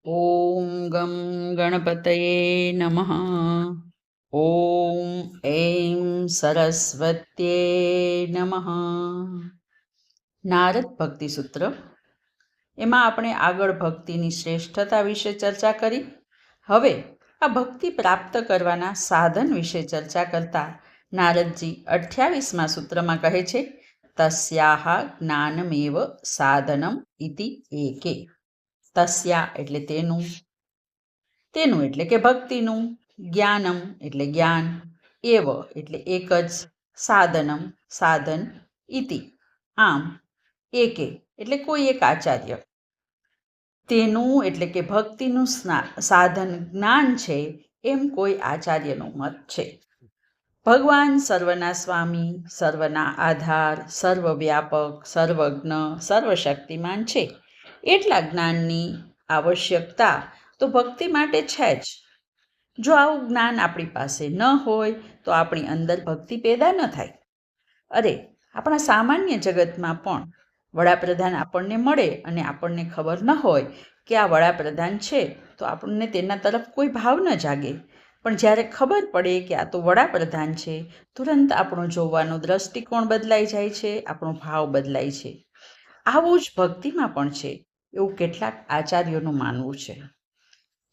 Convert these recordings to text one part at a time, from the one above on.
ઓમ ગમ ગણપતયે નમઃ. ઓમ એમ સરસ્વત્યે નમઃ. નારદ ભક્તિ સૂત્ર. એમાં આપણે આગળ ભક્તિની શ્રેષ્ઠતા વિશે ચર્ચા કરી. હવે આ ભક્તિ પ્રાપ્ત કરવાના સાધન વિશે ચર્ચા કરતા નારદજી 28મા સૂત્રમાં કહે છે, તસ્યાહ જ્ઞાનમેવ સાધનમ ઇતિ એકે. તસ્યા એટલે તેનું, તેનું એટલે કે ભક્તિનું, જ્ઞાનમ એટલે જ્ઞાન, એવ એટલે એક જ, સાધનમ સાધન, ઇતિ આમ, એકે એટલે કોઈ એક આચાર્ય. તેનું એટલે કે ભક્તિનું સાધન જ્ઞાન છે એમ કોઈ આચાર્યનો મત છે. ભગવાન સર્વના સ્વામી, સર્વના આધાર, સર્વવ્યાપક, સર્વજ્ઞ, સર્વશક્તિમાન છે. એટલા જ્ઞાનની આવશ્યકતા તો ભક્તિ માટે છે જ. જો આવું જ્ઞાન આપણી પાસે ન હોય તો આપણી અંદર ભક્તિ પેદા ન થાય. અરે, આપણા સામાન્ય જગતમાં પણ વડાપ્રધાન આપણને મળે અને આપણને ખબર ન હોય કે આ વડાપ્રધાન છે તો આપણને તેના તરફ કોઈ ભાવ ન જાગે. પણ જ્યારે ખબર પડે કે આ તો વડાપ્રધાન છે, તુરંત આપણો જોવાનો દ્રષ્ટિકોણ બદલાઈ જાય છે, આપણો ભાવ બદલાય છે. આવું જ ભક્તિમાં પણ છે એવું કેટલાક આચાર્યોનું માનવું છે.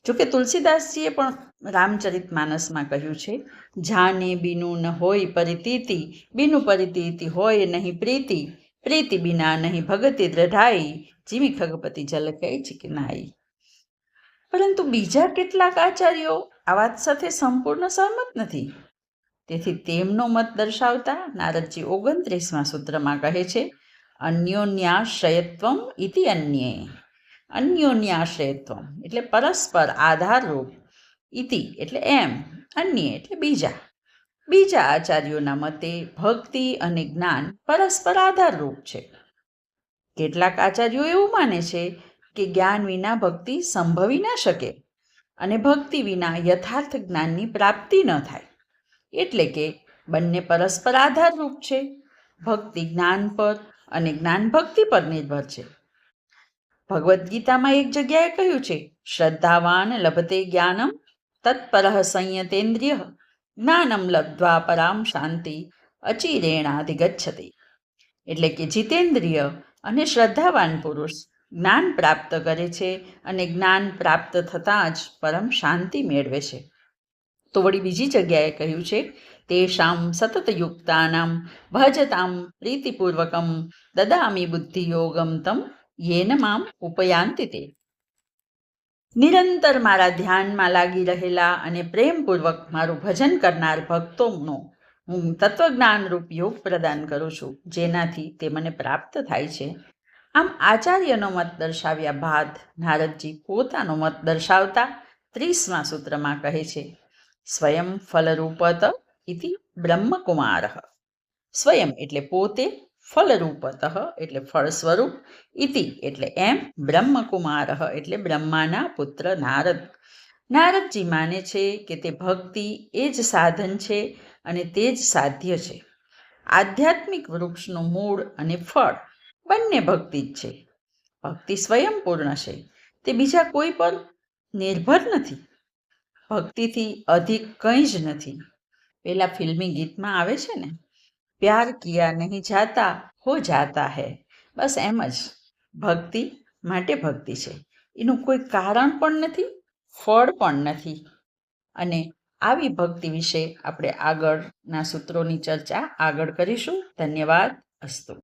જોકે તુલસીદાસજીએ પણ રામચરિતમાનસમાં કહ્યું છે, જાને બીનું ન હોય પરિતીતિ, બીનું પરિતીતિ હોય નહીં પ્રીતિ, પ્રીતિ બિના નહીં ભગતિ દ્રઢાઈ, જીમી ખગપતિ જલ કહે ચિકનાઈ. પરંતુ બીજા કેટલાક આચાર્યો આ વાત સાથે સંપૂર્ણ સહમત નથી. તેથી તેમનો મત દર્શાવતા નારદજી 29મા સૂત્રમાં કહે છે, અન્યોન્યાશ્રયત્વમ ઇતિ અન્યે. અન્યોન્યાશ્રયત્વમ એટલે પરસ્પર આધારરૂપ, ઇતિ એટલે એમ, અન્ય એટલે બીજા. બીજા આચાર્યોના મતે ભક્તિ અને જ્ઞાન પરસ્પર આધારરૂપ છે. કેટલાક આચાર્યો એવું માને છે કે જ્ઞાન વિના ભક્તિ સંભવી ન શકે અને ભક્તિ વિના યથાર્થ જ્ઞાનની પ્રાપ્તિ ન થાય. એટલે કે બંને પરસ્પર આધારરૂપ છે. ભક્તિ જ્ઞાન પર અને જ્ઞાન ભક્તિ પર નિર્ભર છે. ભગવદ્ ગીતામાં એક જગ્યાએ કહ્યું છે, શ્રદ્ધાવાન લભતે જ્ઞાનમ તત્પરઃ સંયતેન્દ્રિય જ્ઞાનમ લબ્ધ્વા પરામ શાંતિ અચિરેણાધિગચ્છતિ. એટલે કે જીતેન્દ્રિય અને શ્રદ્ધાવાન પુરુષ જ્ઞાન પ્રાપ્ત કરે છે અને જ્ઞાન પ્રાપ્ત થતાં જ પરમ શાંતિ મેળવે છે. તો વળી બીજી જગ્યાએ કહ્યું છે, તેષામ સતતયુક્તાનામ ભજતામ પ્રીતિપૂર્વકમ દદામિ બુદ્ધિયોગમ તમ યેન મામ ઉપયાન્તિ તે. નિરંતર મારા ધ્યાનમાં લાગી રહેલા અને પ્રેમપૂર્વક મારું ભજન કરનાર ભક્તોનો હું તત્વજ્ઞાન રૂપ યોગ પ્રદાન કરું છું, જેનાથી તે મને પ્રાપ્ત થાય છે. આમ આચાર્યનો મત દર્શાવ્યા બાદ નારદજી પોતાનો મત દર્શાવતા 30મા સૂત્રમાં કહે છે, સ્વયં ફલરૂપત ઇતિ બ્રહ્મકુમારઃ. સ્વયં એટલે પોતે, ફલરૂપત એટલે ફળ સ્વરૂપ, ઇતિ એટલે એમ, બ્રહ્મકુમારઃ એટલે બ્રહ્માના પુત્ર નારદ. નારદજી માને છે કે તે ભક્તિ એ જ સાધન છે અને તે જ સાધ્ય છે. આધ્યાત્મિક વૃક્ષનું મૂળ અને ફળ બંને ભક્તિ જ છે. ભક્તિ સ્વયંપૂર્ણ છે, તે બીજા કોઈ પર નિર્ભર નથી. ભક્તિથી અધિક કંઈ જ નથી. પેલા ફિલ્મી ગીતમાં આવે છે ને, પ્યાર કિયા નહીં જાતા હો જાતા હૈ. બસ એમ જ ભક્તિ માટે ભક્તિ છે. એનું કોઈ કારણ પણ નથી, ફળ પણ નથી. અને આવી ભક્તિ વિશે આપણે આગળના સૂત્રોની ચર્ચા આગળ કરીશું. ધન્યવાદ. અસ્તુ.